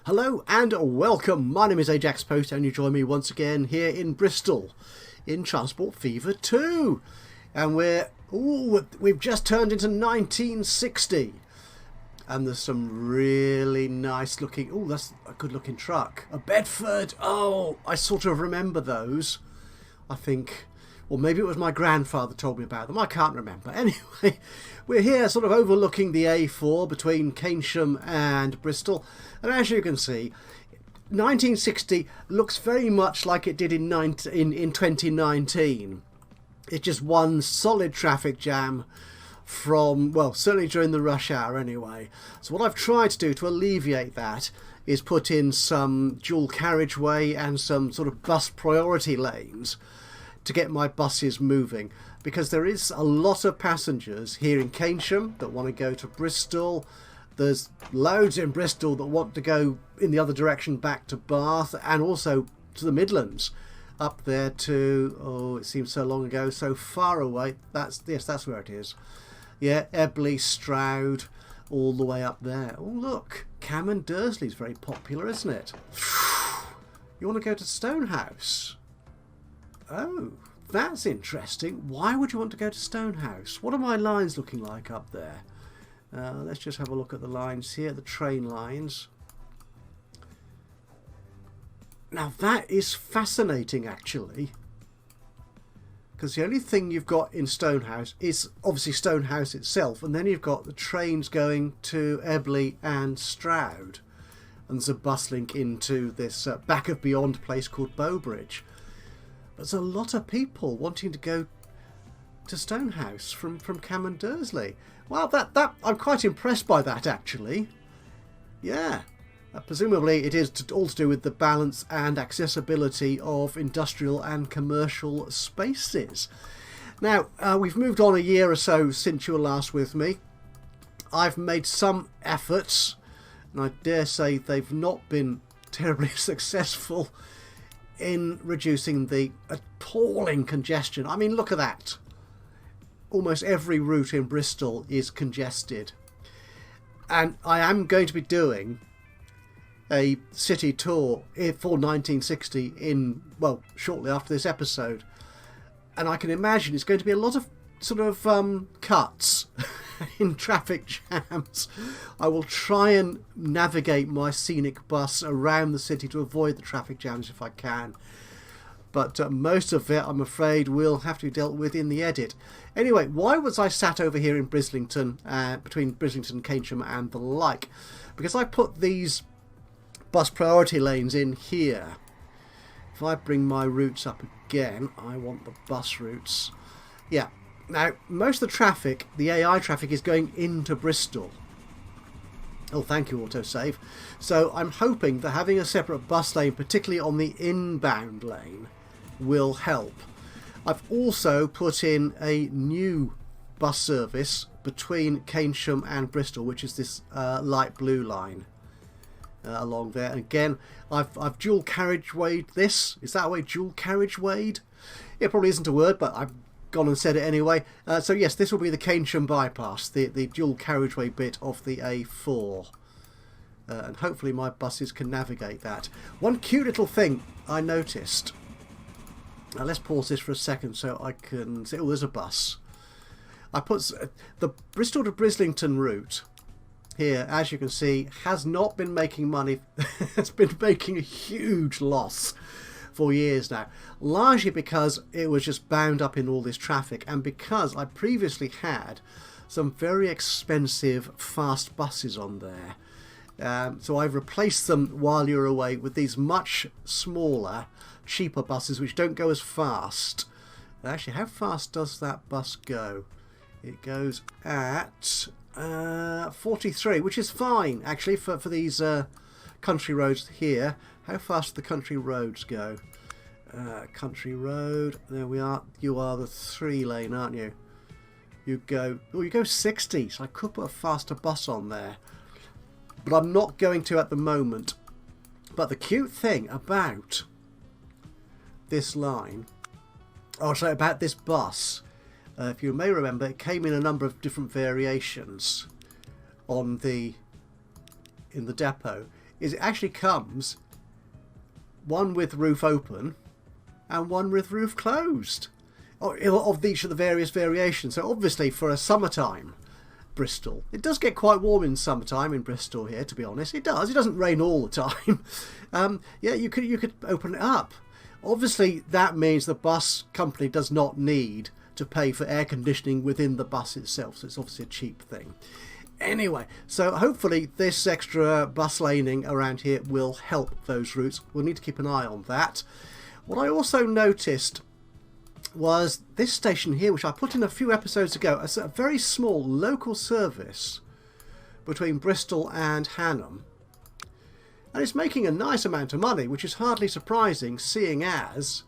Hello and welcome. My name is Ajaxpost and you join me once again here in Bristol in Transport Fever 2. And we've just turned into 1960. And there's some really nice looking, that's a good looking truck. A Bedford, I sort of remember those. I think, or maybe it was my grandfather told me about them, I can't remember. Anyway, we're here sort of overlooking the A4 between Hanham and Bristol. And as you can see, 1960 looks very much like it did in 2019. It's just one solid traffic jam from, well, certainly during the rush hour anyway. So what I've tried to do to alleviate that is put in some dual carriageway and some sort of bus priority lanes to get my buses moving, because there is a lot of passengers here in Hanham that want to go to Bristol. There's loads in Bristol that want to go in the other direction back to Bath and also to the Midlands up there to, it seems so long ago, so far away. That's where it is. Yeah, Ebley, Stroud, all the way up there. Oh look, Conversely is very popular, isn't it? You want to go to Stonehouse? Oh, that's interesting. Why would you want to go to Stonehouse? What are my lines looking like up there? Let's just have a look at the lines here, the train lines. Now that is fascinating actually, because the only thing you've got in Stonehouse is obviously Stonehouse itself, and then you've got the trains going to Ebley and Stroud, and there's a bus link into this back of beyond place called Bowbridge. There's a lot of people wanting to go to Stonehouse from Conversely. Well, that I'm quite impressed by that actually. Yeah, presumably it is all to do with the balance and accessibility of industrial and commercial spaces. Now, we've moved on a year or so since you were last with me. I've made some efforts, and I dare say they've not been terribly successful in reducing the appalling congestion. I mean, look at that. Almost every route in Bristol is congested. And I am going to be doing a city tour for 1960 shortly after this episode. And I can imagine it's going to be a lot of sort of cuts in traffic jams. I will try and navigate my scenic bus around the city to avoid the traffic jams if I can. But most of it, I'm afraid, will have to be dealt with in the edit. Anyway, why was I sat over here in Brislington, between Brislington, Hanham and the like? Because I put these bus priority lanes in here. If I bring my routes up again, I want the bus routes. Yeah, now most of the traffic, the AI traffic, is going into Bristol. Oh, thank you, autosave. So I'm hoping that having a separate bus lane, particularly on the inbound lane, will help. I've also put in a new bus service between Hanham and Bristol, which is this light blue line along there. And again, I've dual carriagewayed this. Is that a way, dual carriagewayed? It probably isn't a word, but I've gone and said it anyway. So yes, this will be the Hanham bypass, the dual carriageway bit of the A4. And hopefully my buses can navigate that. One cute little thing I noticed. Now let's pause this for a second so I can see. Oh, there's a bus. I put the Bristol to Brislington route here, as you can see, has not been making money. It's been making a huge loss for years now, largely because it was just bound up in all this traffic, and because I previously had some very expensive fast buses on there. So I've replaced them while you're away with these much smaller, cheaper buses which don't go as fast. Actually, how fast does that bus go? It goes at 43, which is fine actually for these country roads here. How fast do the country roads go? Country road, there we are. You are the 3 lane, aren't you? You go 60, so I could put a faster bus on there, but I'm not going to at the moment. But the cute thing about this line, about this bus, if you may remember, it came in a number of different variations in the depot. is it actually comes one with roof open and one with roof closed. Of each of the various variations. So obviously for a summertime Bristol, it does get quite warm in summertime in Bristol here, to be honest. It does. It doesn't rain all the time. Yeah, you could open it up. Obviously that means the bus company does not need to pay for air conditioning within the bus itself, so it's obviously a cheap thing. Anyway, so hopefully this extra bus laning around here will help those routes. We'll need to keep an eye on that. What I also noticed was this station here, which I put in a few episodes ago, as a very small local service between Bristol and Hanham. And it's making a nice amount of money, which is hardly surprising, seeing as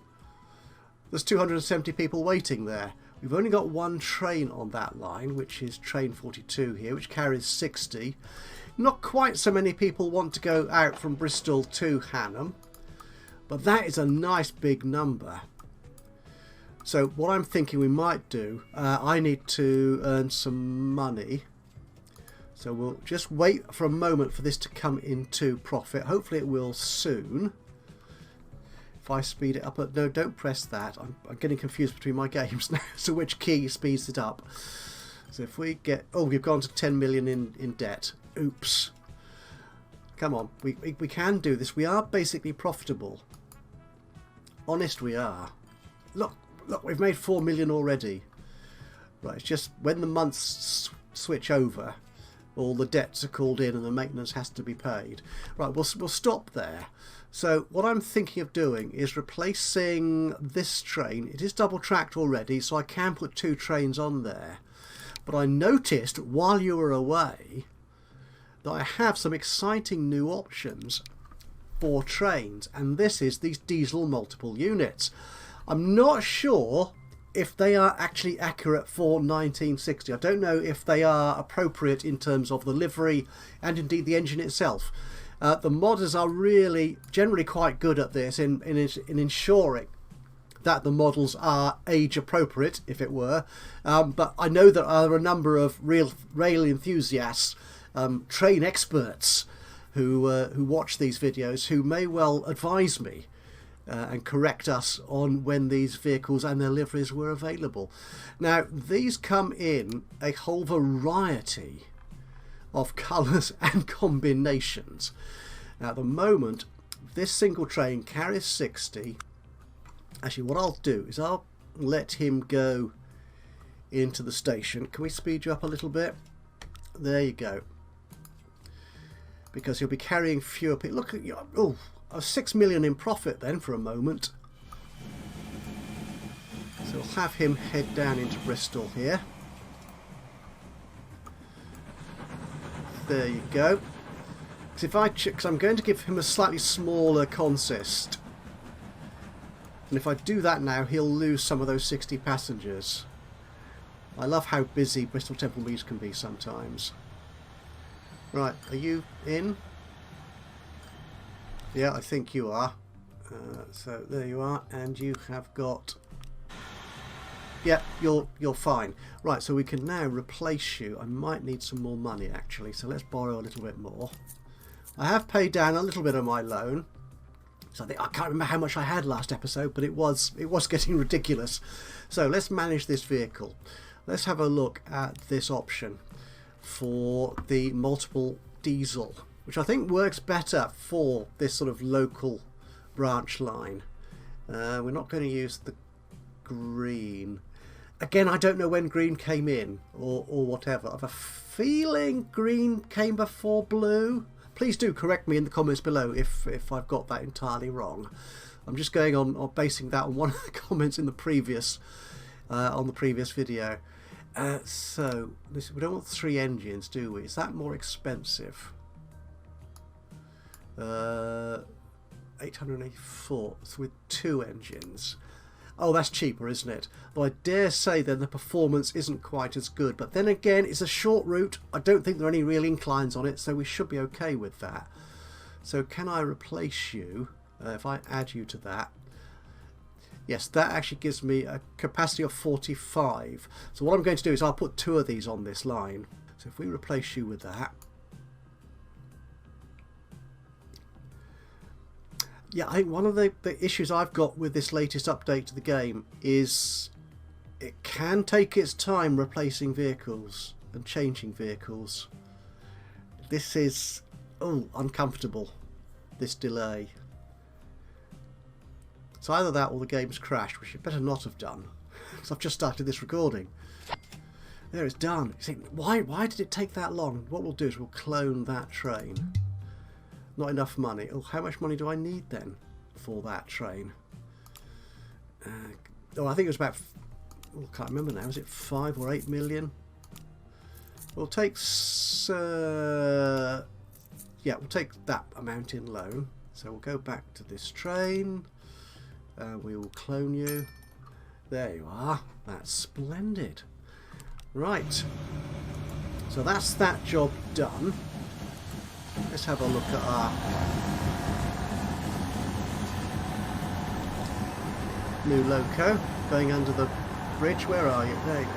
there's 270 people waiting there. We've only got one train on that line, which is train 42 here, which carries 60. Not quite so many people want to go out from Bristol to Hanham, but that is a nice big number. So what I'm thinking we might do, I need to earn some money. So we'll just wait for a moment for this to come into profit. Hopefully it will soon. If I speed it up, no, don't press that. I'm getting confused between my games now. So which key speeds it up? So if we get, oh, we've gone to 10 million in debt. Oops. Come on, we can do this. We are basically profitable. Honest, we are. Look, we've made 4 million already. Right, it's just when the months switch over, all the debts are called in and the maintenance has to be paid. Right, we'll stop there. So what I'm thinking of doing is replacing this train. It is double tracked already, so I can put 2 trains on there. But I noticed while you were away that I have some exciting new options for trains, and this is these diesel multiple units. I'm not sure if they are actually accurate for 1960. I don't know if they are appropriate in terms of the livery and indeed the engine itself. The modders are really generally quite good at this in ensuring that the models are age appropriate, if it were. But I know that there are a number of rail enthusiasts, train experts who watch these videos, who may well advise me and correct us on when these vehicles and their liveries were available. Now, these come in a whole variety of colours and combinations. Now, at the moment, this single train carries 60. Actually, what I'll do is I'll let him go into the station. Can we speed you up a little bit? There you go. Because he'll be carrying fewer people. Look at you. Oh, 6 million in profit then for a moment. So we'll have him head down into Bristol here. There you go. Because I'm going to give him a slightly smaller consist. And if I do that now, he'll lose some of those 60 passengers. I love how busy Bristol Temple Meads can be sometimes. Right, are you in? Yeah, I think you are. So there you are, and you have got... Yeah, you're fine. Right, so we can now replace you. I might need some more money actually, so let's borrow a little bit more. I have paid down a little bit of my loan. So I can't remember how much I had last episode, but it was getting ridiculous. So let's manage this vehicle. Let's have a look at this option for the multiple diesel, which I think works better for this sort of local branch line. We're not going to use the green. Again, I don't know when green came in or whatever. I have a feeling green came before blue. Please do correct me in the comments below if I've got that entirely wrong. I'm just going on basing that on one of the comments in the previous on the previous video. So we don't want 3 engines, do we? Is that more expensive? 884 with 2 engines. Oh, that's cheaper, isn't it? Though I dare say then the performance isn't quite as good. But then again, it's a short route. I don't think there are any real inclines on it, so we should be okay with that. So can I replace you? If I add you to that. Yes, that actually gives me a capacity of 45. So what I'm going to do is I'll put 2 of these on this line. So if we replace you with that. Yeah, I think one of the issues I've got with this latest update to the game is it can take its time replacing vehicles and changing vehicles. This is uncomfortable, this delay. It's either that or the game's crashed, which it better not have done, because I've just started this recording. There, it's done. You think, why did it take that long? What we'll do is we'll clone that train. Not enough money. Oh, how much money do I need then for that train? I think it was about... I can't remember now. Was it 5 or 8 million? We'll take... we'll take that amount in loan. So we'll go back to this train. We will clone you. There you are. That's splendid. Right. So that's that job done. Let's have a look at our new loco going under the bridge. Where are you? There you go.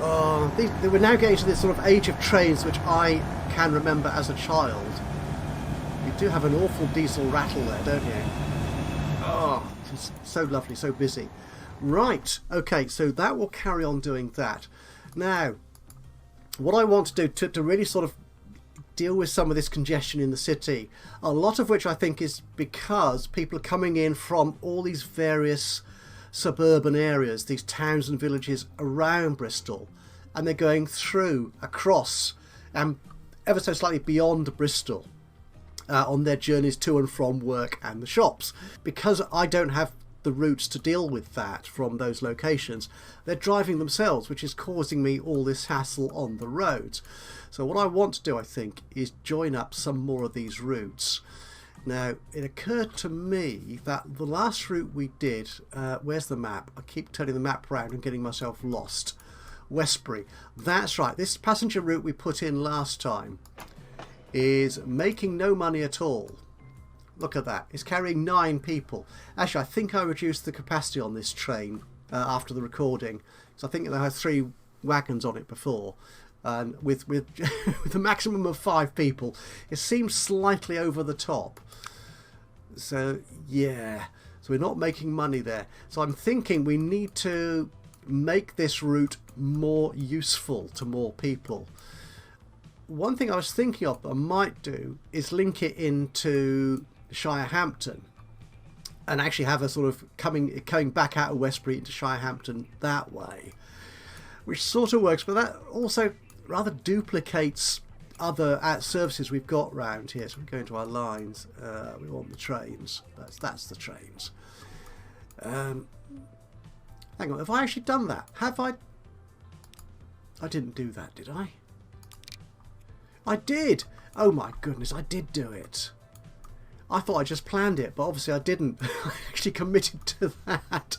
Oh, we're now getting to this sort of age of trains which I can remember as a child. You do have an awful diesel rattle there, don't you? Oh, it's so lovely, so busy. Right, okay, so that will carry on doing that. Now, what I want to do to really sort of deal with some of this congestion in the city, a lot of which I think is because people are coming in from all these various suburban areas, these towns and villages around Bristol, and they're going through, across, and ever so slightly beyond Bristol on their journeys to and from work and the shops. Because I don't have the routes to deal with that from those locations, they're driving themselves, which is causing me all this hassle on the roads. So what I want to do, I think, is join up some more of these routes. Now, it occurred to me that the last route we did, where's the map? I keep turning the map around and getting myself lost. Westbury. That's right, this passenger route we put in last time is making no money at all. Look at that. It's carrying 9 people. Actually, I think I reduced the capacity on this train after the recording. So I think I had 3 wagons on it before. And with with a maximum of 5 people, it seems slightly over the top. So, yeah. So we're not making money there. So I'm thinking we need to make this route more useful to more people. One thing I was thinking of that I might do is link it into Shirehampton and actually have a sort of coming back out of Westbury into Shirehampton that way, which sort of works, but that also rather duplicates other services we've got round here. So we go into our lines. We want the trains. That's the trains. Hang on, have I actually done that? Have I? I didn't do that, did I? I did! Oh my goodness, I did do it. I thought I just planned it, but obviously I didn't. I actually committed to that.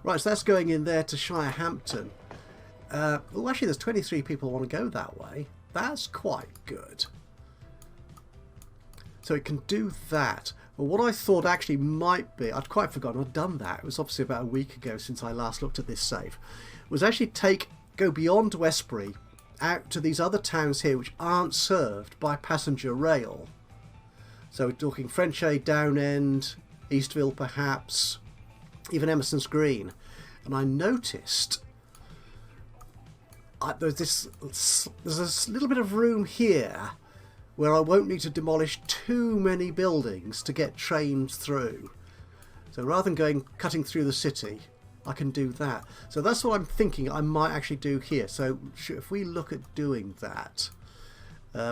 Right, so that's going in there to Shirehampton. Oh, actually there's 23 people who want to go that way. That's quite good. So it can do that. But what I thought actually might be, I'd quite forgotten I'd done that. It was obviously about a week ago since I last looked at this save. Was actually go beyond Westbury out to these other towns here which aren't served by passenger rail. So we're talking Frenchay, Downend, Eastville perhaps, even Emerson's Green. And I noticed there's a little bit of room here where I won't need to demolish too many buildings to get trains through. So rather than cutting through the city, I can do that. So that's what I'm thinking I might actually do here. So if we look at doing that,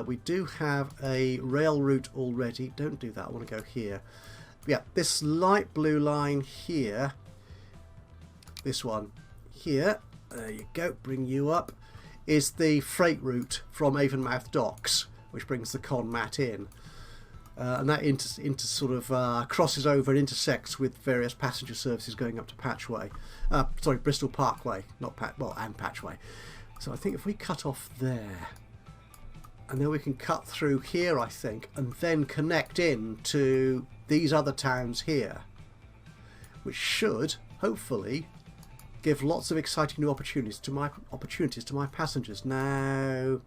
we do have a rail route already. Don't do that, I want to go here. Yeah, this light blue line here, this one here, there you go, bring you up, is the freight route from Avonmouth docks, which brings the Conmat in. And that sort of crosses over and intersects with various passenger services going up to Patchway. Bristol Parkway, and Patchway. So I think if we cut off there, and then we can cut through here, I think, and then connect in to these other towns here, which should hopefully give lots of exciting new opportunities to my passengers. Now,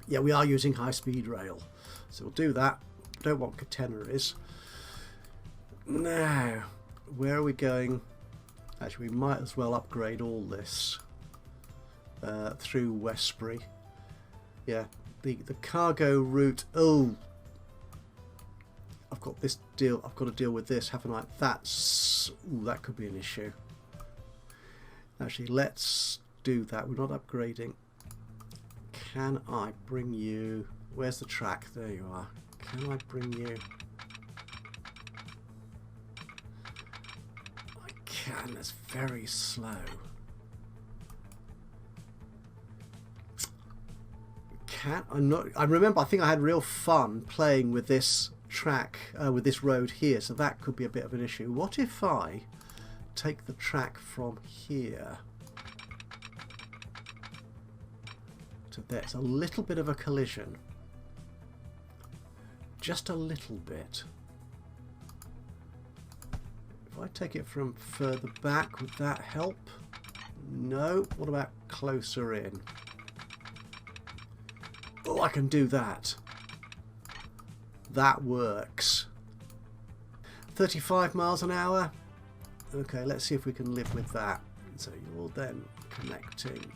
Yeah, we are using high-speed rail. So we'll do that. Don't want catenaries. Now, where are we going? Actually, we might as well upgrade all this through Westbury. Yeah, the cargo route. Oh, I've got this deal. I've got to deal with this, haven't I? That's that could be an issue. Actually, let's do that. We're not upgrading. Can I bring you? Where's the track? There you are. Can I bring you? I can. That's very slow. Can I'm not. I remember. I think I had real fun playing with this track, with this road here. So that could be a bit of an issue. What if I take the track from here to there? It's a little bit of a collision. Just a little bit. If I take it from further back, would that help? No. What about closer in? Oh, I can do that. That works. 35 miles an hour. Okay, let's see if we can live with that. So you're then connecting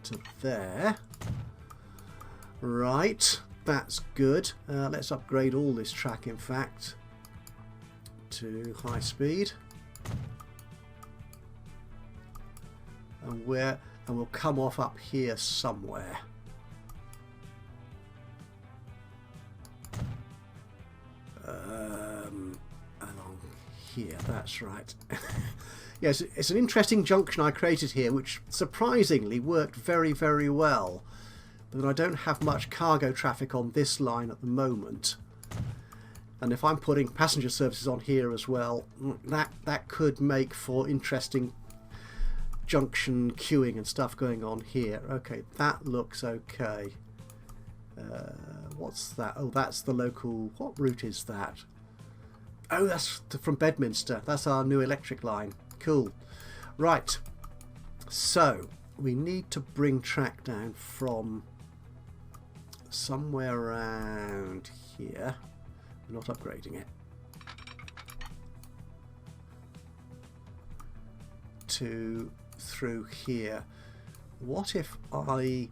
to there. Right, that's good. Let's upgrade all this track, in fact, to high speed. And we'll come off up here somewhere. Along here, that's right. Yes, it's an interesting junction I created here, which surprisingly worked very, very well. But I don't have much cargo traffic on this line at the moment. And if I'm putting passenger services on here as well, that could make for interesting junction queuing and stuff going on here. Okay, that looks okay. What's that? Oh, that's the local... What route is that? Oh, that's from Bedminster. That's our new electric line. Cool. Right. So, we need to bring track down from somewhere around here. We're not upgrading it. To through here. What if I...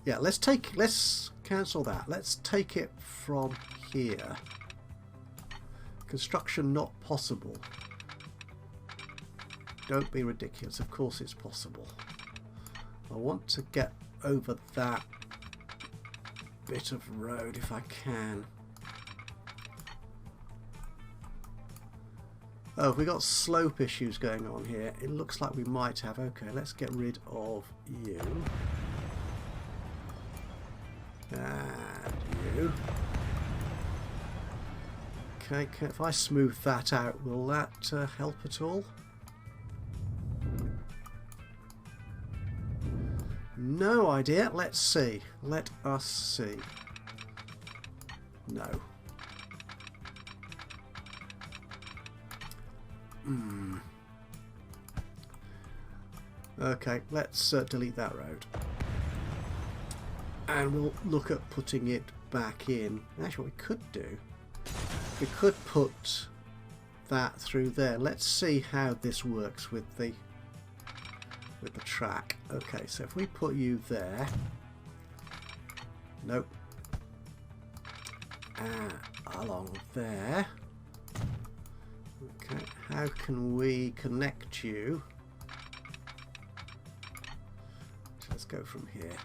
Yeah, let's cancel that. Let's take it from here. Construction not possible. Don't be ridiculous. Of course it's possible. I want to get over that bit of road if I can. Oh, have we got slope issues going on here? It looks like we might have. Okay, let's get rid of you. And you. Okay, if I smooth that out, will that help at all? No idea. Let's see. Let us see. No. Okay, let's delete that road. And we'll look at putting it back in. Actually, what we could do, we could put that through there. Let's see how this works with the track. Okay, so if we put you there, nope, along there. Okay, how can we connect you? So let's go from here.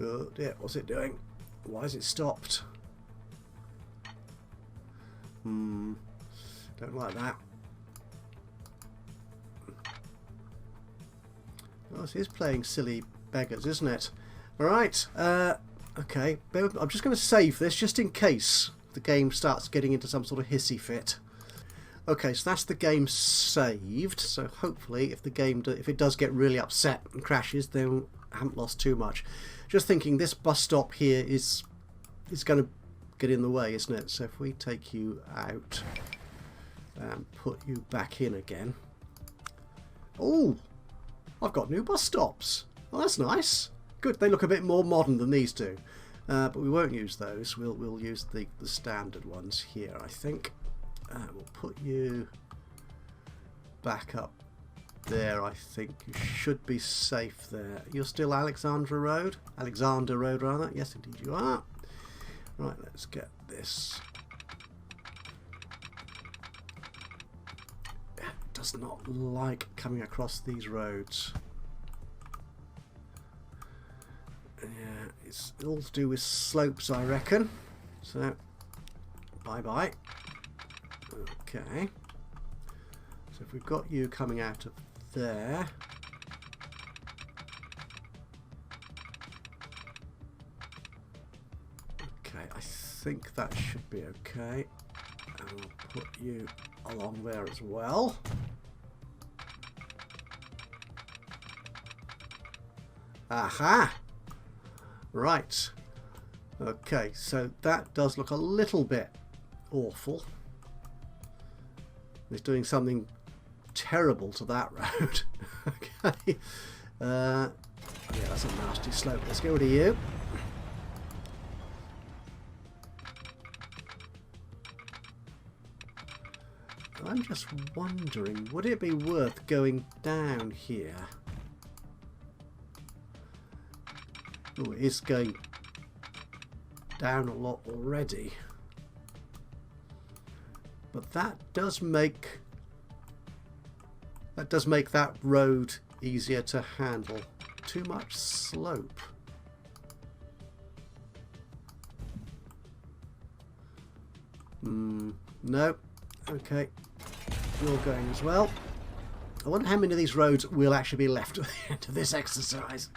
Oh dear, what's it doing? Why is it stopped? Don't like that. Oh, it is playing silly beggars, isn't it? Alright, okay, I'm just going to save this just in case the game starts getting into some sort of hissy fit. Okay, so that's the game saved, so hopefully if the game if it does get really upset and crashes, then I haven't lost too much. Just thinking this bus stop here is going to get in the way, isn't it? So if we take you out and put you back in again, Oh, I've got new bus stops. Oh, that's nice. Good, they look a bit more modern than these do. But we won't use those. We'll use the standard ones here, I think. We'll put you back up there. I think you should be safe there. You're still Alexander Road? Alexander Road, rather. Yes, indeed you are. Right, let's get this. It does not like coming across these roads. Yeah, it's all to do with slopes, I reckon. So, bye-bye. Okay. So if we've got you coming out of there. Okay, I think that should be okay. And I'll put you along there as well. Aha! Right. Okay, so that does look a little bit awful. It's doing something terrible to that road. Okay. Yeah, that's a nasty slope. Let's get rid of you. I'm just wondering, would it be worth going down here? Oh, it is going down a lot already. But that does make that road easier to handle. Too much slope. No. Okay. You're going as well. I wonder how many of these roads will actually be left at the end of this exercise.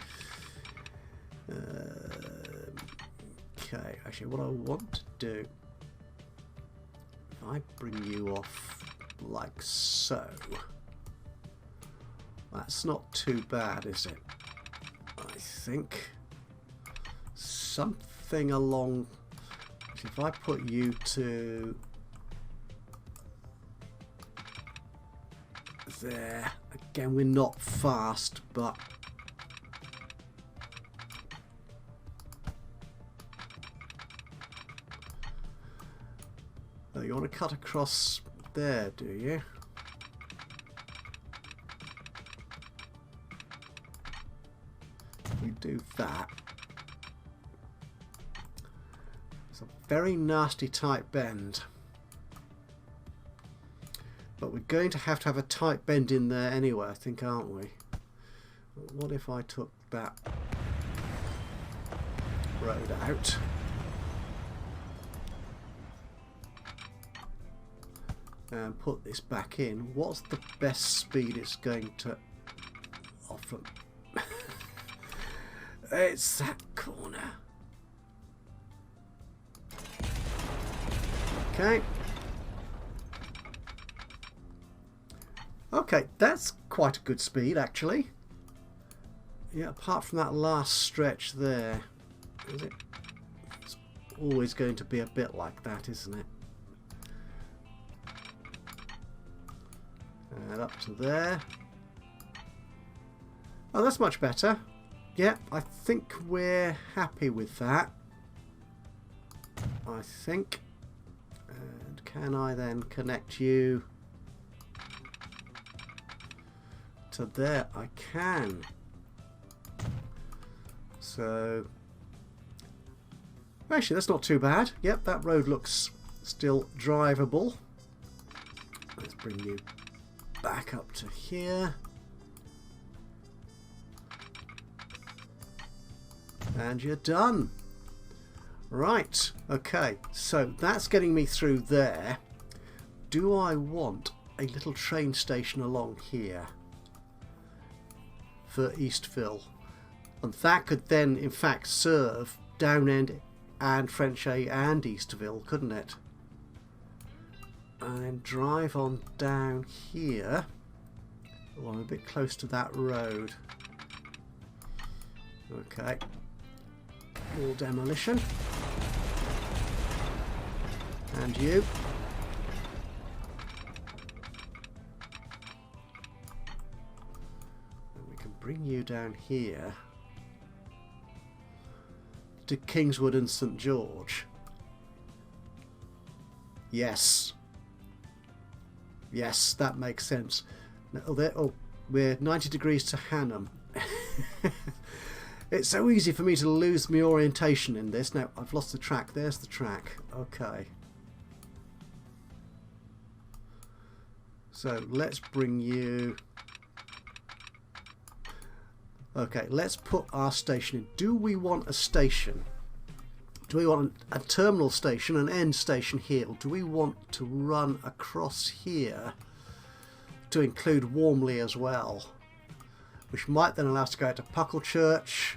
Okay, actually what I want to do, if I bring you off like so, that's not too bad, is it? I think something along, if I put you to there, again we're not fast, but oh, you want to cut across there, do you? We do that. It's a very nasty tight bend. But we're going to have a tight bend in there anyway, I think, aren't we? What if I took that road out? And put this back in. What's the best speed it's going to offer? It's that corner. Okay. Okay, that's quite a good speed actually. Yeah, apart from that last stretch there. Is it? It's always going to be a bit like that, isn't it? And up to there. Oh, that's much better. Yeah, I think we're happy with that. I think. And can I then connect you to there? I can. So actually that's not too bad. Yep, that road looks still drivable. Let's bring you back up to here. And you're done. Right, okay, so that's getting me through there. Do I want a little train station along here for Eastville? And that could then in fact serve Downend and Frenchay and Eastville, couldn't it? And then drive on down here. Oh, I'm a bit close to that road. Okay. More demolition. And you. bring you down here to Kingswood and St George. Yes. Yes, that makes sense. We're 90 degrees to Hanham. It's so easy for me to lose my orientation in this. Now, I've lost the track. There's the track. Okay. So, let's bring you... Okay, let's put our station in. Do we want a station? Do we want a terminal station, an end station here? Or do we want to run across here to include Warmley as well? Which might then allow us to go out to Pucklechurch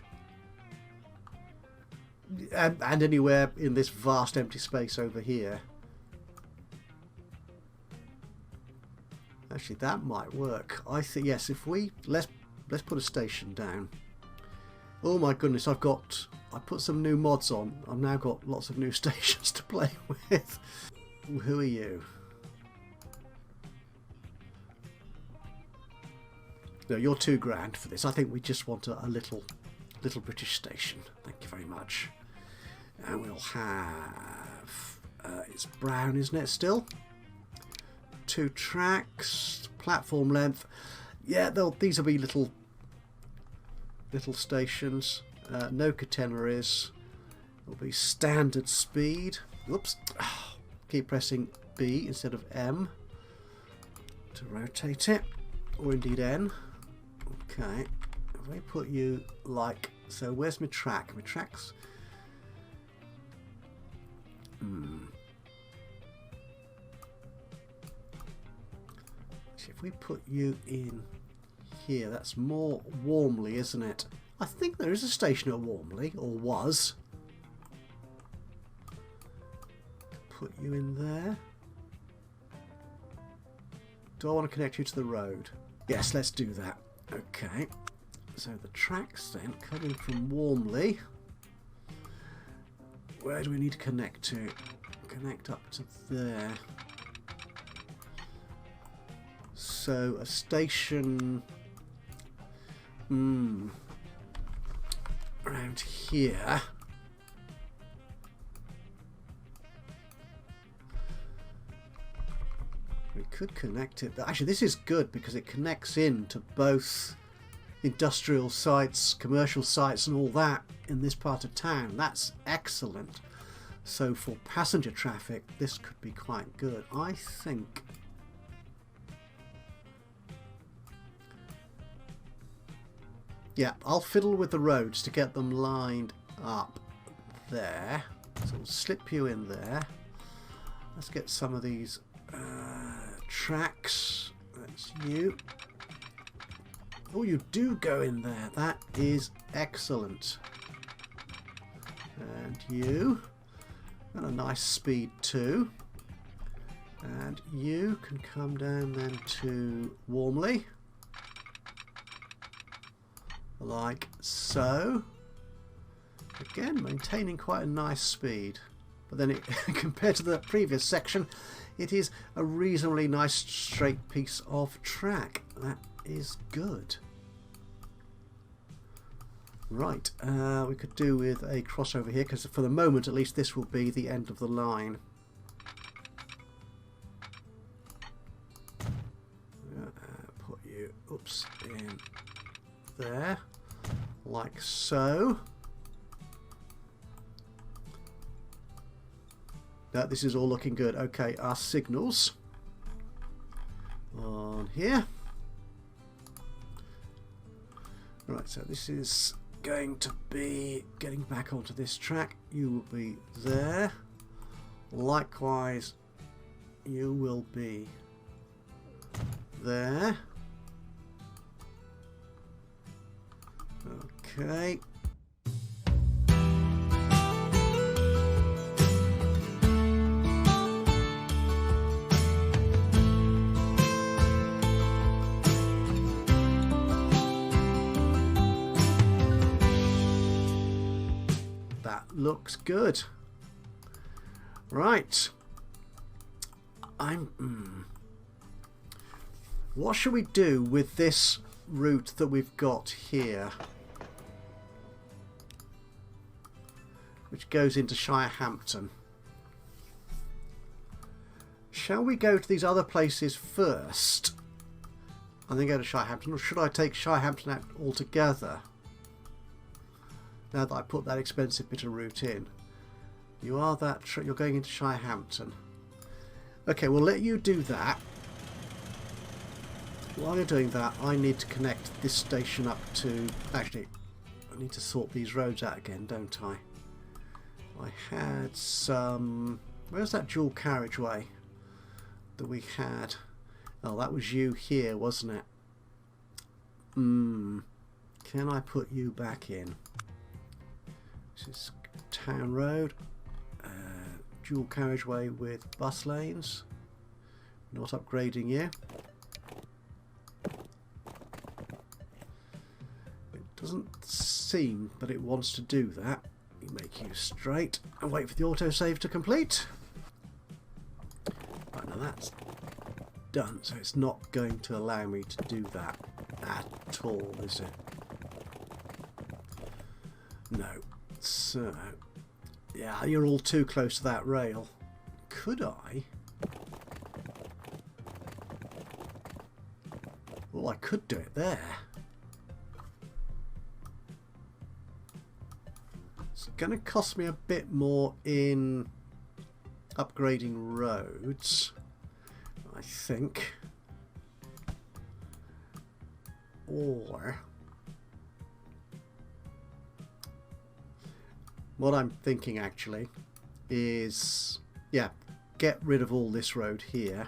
and anywhere in this vast empty space over here. Actually, that might work. I think yes. If we let's put a station down. Oh my goodness! I put some new mods on. I've now got lots of new stations to play with. Who are you? No, you're too grand for this. I think we just want a little British station. Thank you very much. And we'll have it's brown, isn't it? Still 2 tracks, platform length. Yeah, these will be little stations. No catenaries. It'll be standard speed. Whoops. Keep pressing B instead of M to rotate it, or indeed N. Okay. If I put you like so, where's my track? My tracks. If we put you in here, that's more Warmley, isn't it? I think there is a station at Warmley, or was. Put you in there. Do I want to connect you to the road? Yes, let's do that. Okay. So the tracks then coming from Warmley. Where do we need to connect to? Connect up to there. So a station around here. We could connect it. Actually, this is good because it connects in to both industrial sites, commercial sites and all that in this part of town. That's excellent. So for passenger traffic, this could be quite good. I think yeah, I'll fiddle with the roads to get them lined up there. So we'll slip you in there. Let's get some of these tracks. That's you. Oh, you do go in there. That is excellent. And you. And a nice speed too. And you can come down then to Warmley. Like so. Again, maintaining quite a nice speed. But then compared to the previous section, it is a reasonably nice straight piece of track. That is good. Right, we could do with a crossover here, because for the moment at least this will be the end of the line. Put you, in there, like so. This is all looking good. Okay, our signals on here. Right, so this is going to be getting back onto this track. You will be there. Likewise, you will be there. Okay. Looks good. Right. What should we do with this route that we've got here, which goes into Shirehampton. Shall we go to these other places first and then go to Shirehampton, or should I take Shirehampton out altogether now that I put that expensive bit of route in? You are that you're going into Shirehampton. Okay, we'll let you do that. While you're doing that, I need to connect this station up to... Actually, I need to sort these roads out again, don't I? I had some... Where's that dual carriageway that we had? Oh, that was you here, wasn't it? Can I put you back in? This is Town Road. Dual carriageway with bus lanes. Not upgrading you. It doesn't seem that it wants to do that. You make you straight and wait for the autosave to complete. Right, now that's done, so it's not going to allow me to do that at all, is it? No. So, yeah, you're all too close to that rail. Could I? Well, I could do it there. It's going to cost me a bit more in upgrading roads, I think. Or... what I'm thinking actually is, yeah, get rid of all this road here.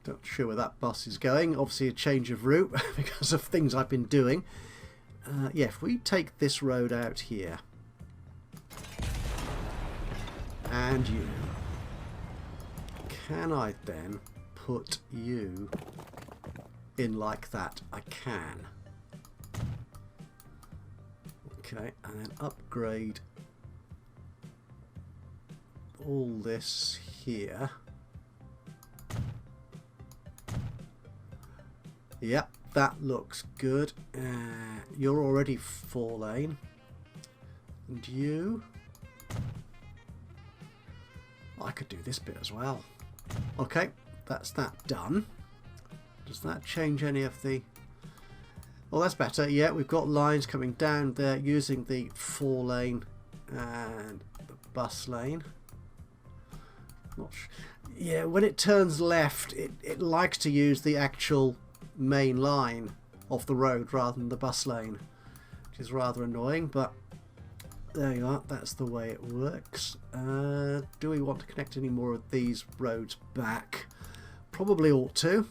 Not sure where that bus is going. Obviously a change of route because of things I've been doing. Yeah, if we take this road out here. And you. Can I then put you in like that? I can. Okay, and then upgrade all this here. Yep, that looks good. You're already 4 lane. And you... I could do this bit as well. Okay, that's that done. Does that change any of the... Well, that's better. Yeah, we've got lines coming down there using the 4 lane and the bus lane. Yeah, when it turns left, it likes to use the actual main line of the road rather than the bus lane, which is rather annoying, but there you are. That's the way it works. Do we want to connect any more of these roads back? Probably ought to.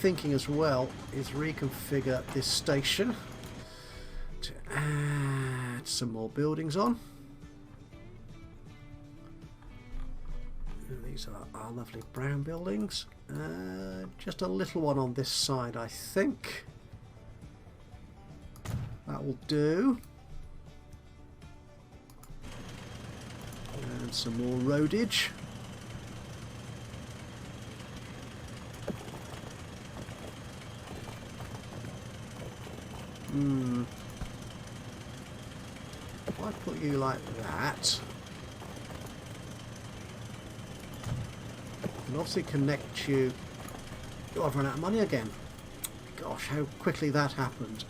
Thinking as well is reconfigure this station to add some more buildings on. These are our lovely brown buildings. Just a little one on this side, I think. That will do. And some more roadage. If I put you like that, and obviously connect you. Oh, I've run out of money again. Gosh, how quickly that happened.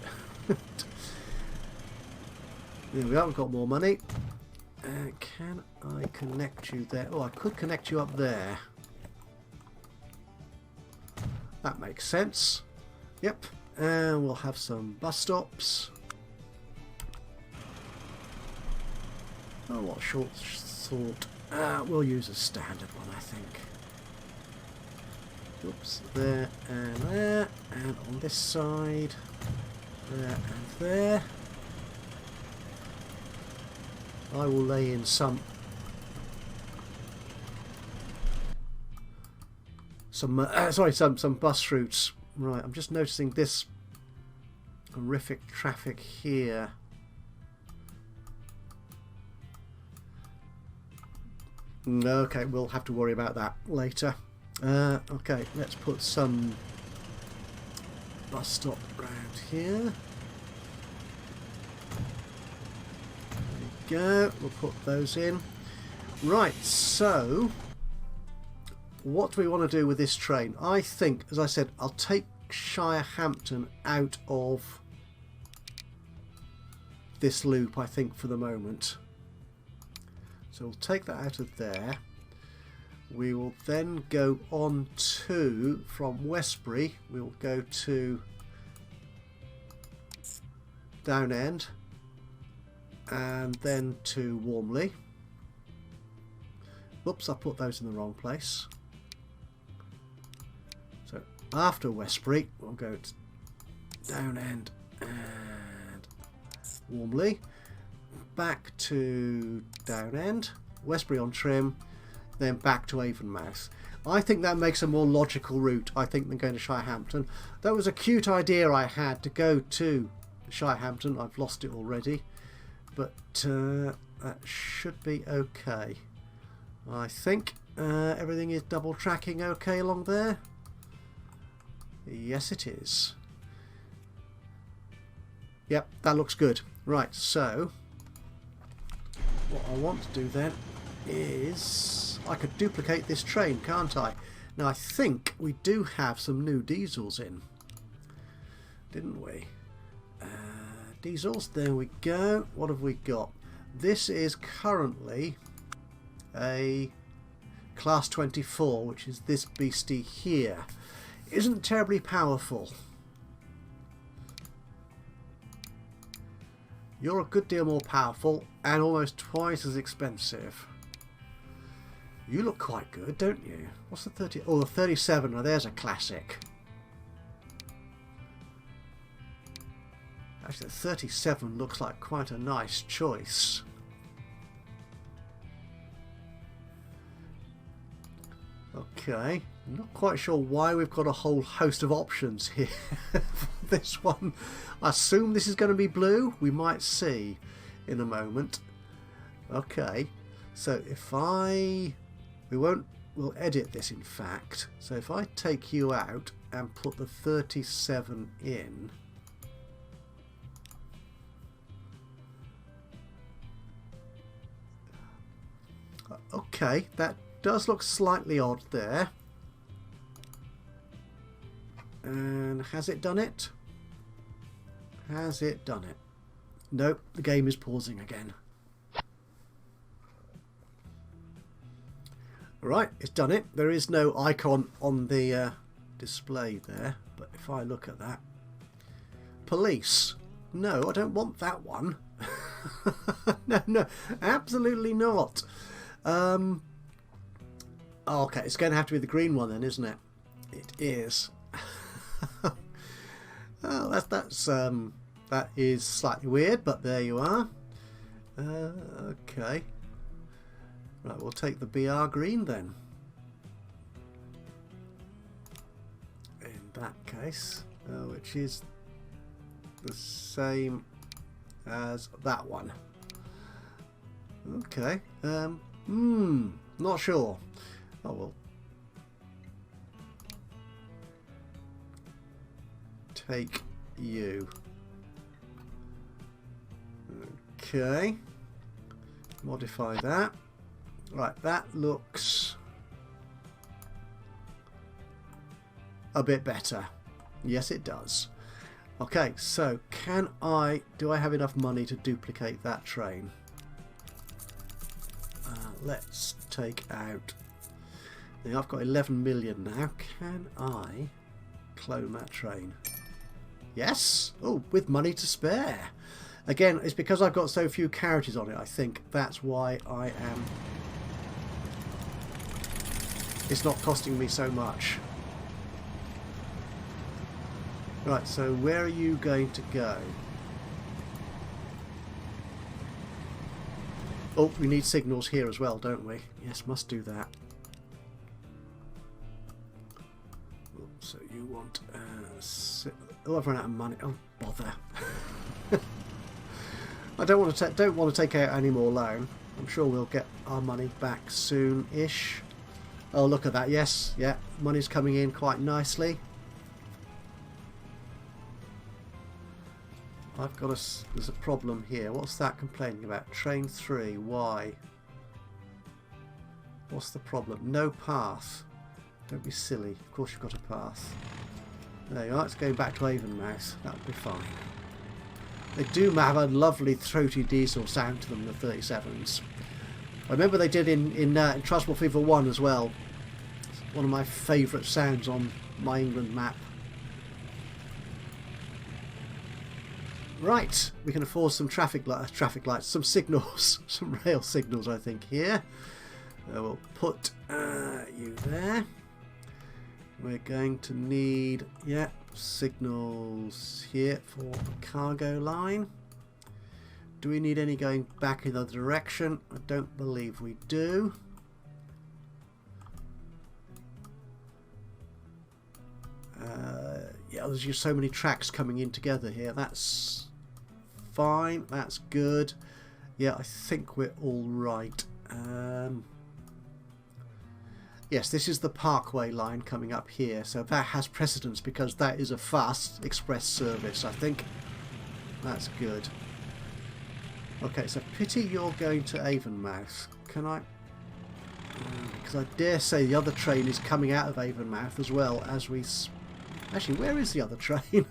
There we are, we've got more money. Can I connect you there? Oh, I could connect you up there. That makes sense. Yep. And we'll have some bus stops. Oh, what short sort? We'll use a standard one, I think. Oops, there and there, and on this side, there and there. I will lay in some bus routes. Right, I'm just noticing this horrific traffic here. Okay, we'll have to worry about that later. Okay, let's put some bus stop round here. There we go, we'll put those in. Right, so what do we want to do with this train? I think, as I said, I'll take Shirehampton out of this loop, I think, for the moment. So we'll take that out of there. We will then go on to, from Westbury, we'll go to Downend and then to Warmley. Oops, I put those in the wrong place. So after Westbury, we'll go to Downend and Warmley. Back to Downend, Westbury on trim, then back to Avonmouth. I think that makes a more logical route, I think, than going to Shirehampton. That was a cute idea I had to go to Shirehampton. I've lost it already, but that should be okay. I think everything is double tracking okay along there. Yes, it is. Yep, that looks good. Right, so what I want to do then is I could duplicate this train, can't I? Now I think we do have some new diesels in, didn't we? Diesels, there we go. What have we got? This is currently a class 24, which is this beastie here. Isn't terribly powerful. You're a good deal more powerful and almost twice as expensive. You look quite good, don't you? What's the 30? Oh, the 37. Now there's a classic. Actually, the 37 looks like quite a nice choice. Okay, I'm not quite sure why we've got a whole host of options here for this one. I assume this is going to be blue. We might see in a moment. Okay, so if we'll edit this in fact. So if I take you out and put the 37 in, okay, that does look slightly odd there. And has it done it? Has it done it? Nope, the game is pausing again. Right, it's done it. There is no icon on the display there, but if I look at that. Police. No, I don't want that one. No, absolutely not. Okay, it's going to have to be the green one then, isn't it? It is. Oh, that is slightly weird, but there you are. Okay. Right, we'll take the BR green then. In that case, which is the same as that one. Okay. Not sure. Oh well. Take you. Okay. Modify that. Right, that looks a bit better. Yes, it does. Okay, so do I have enough money to duplicate that train? Let's take out. Now I've got 11 million now. Can I clone that train? Yes. Oh, with money to spare. Again, it's because I've got so few characters on it. I think that's why I am. It's not costing me so much. Right, so where are you going to go? Oh, we need signals here as well, don't we? Yes, must do that. Oh, so you want... oh, I've run out of money. Oh, bother. I don't want to take out any more loan. I'm sure we'll get our money back soon-ish. Oh, look at that. Yes, yeah, money's coming in quite nicely. I've got there's a problem here. What's that complaining about? Train 3. Why? What's the problem? No path. Don't be silly. Of course you've got a path. There you are. It's going back to Avonmouth. That'll be fine. They do have a lovely throaty diesel sound to them, the 37s. I remember they did in Transport Fever 1 as well. It's one of my favourite sounds on my England map. Right, we can afford some traffic lights, some signals, some rail signals, I think, here. We'll put you there. We're going to need, yeah, signals here for the cargo line. Do we need any going back in the other direction? I don't believe we do. Yeah, there's just so many tracks coming in together here. That's fine. That's good. Yeah, I think we're all right. Yes, this is the Parkway line coming up here, so that has precedence because that is a fast express service, I think. That's good. Okay, so pity you're going to Avonmouth. Can I... because I dare say the other train is coming out of Avonmouth as well as we... Actually, where is the other train?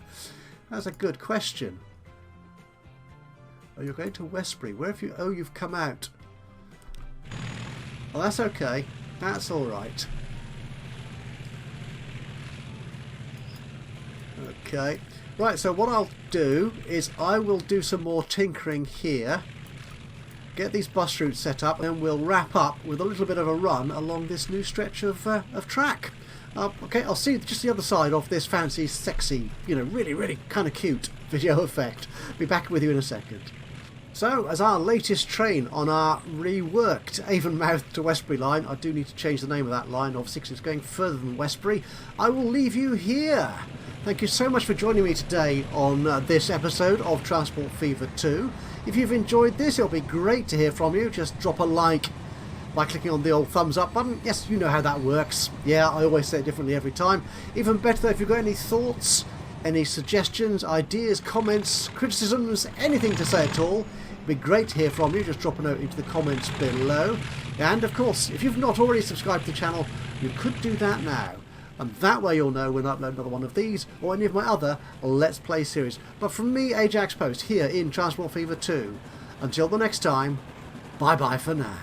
That's a good question. Oh, you're going to Westbury. Where have you... Oh, you've come out. Well, that's okay. That's all right. Okay. Right, so what I'll do is I will do some more tinkering here. Get these bus routes set up, and then we'll wrap up with a little bit of a run along this new stretch of track. Okay, I'll see just the other side of this fancy, sexy, you know, really, really kind of cute video effect. Be back with you in a second. So, as our latest train on our reworked Avonmouth to Westbury line, I do need to change the name of that line, obviously, because it's going further than Westbury. I will leave you here. Thank you so much for joining me today on this episode of Transport Fever 2. If you've enjoyed this, it'll be great to hear from you. Just drop a like by clicking on the old thumbs up button. Yes, you know how that works. Yeah, I always say it differently every time. Even better though, if you've got any thoughts, any suggestions, ideas, comments, criticisms, anything to say at all, it'd be great to hear from you. Just drop a note into the comments below. And of course, if you've not already subscribed to the channel, you could do that now. And that way you'll know when I upload another one of these or any of my other Let's Play series. But from me, Ajaxpost, here in Transport Fever 2. Until the next time, bye-bye for now.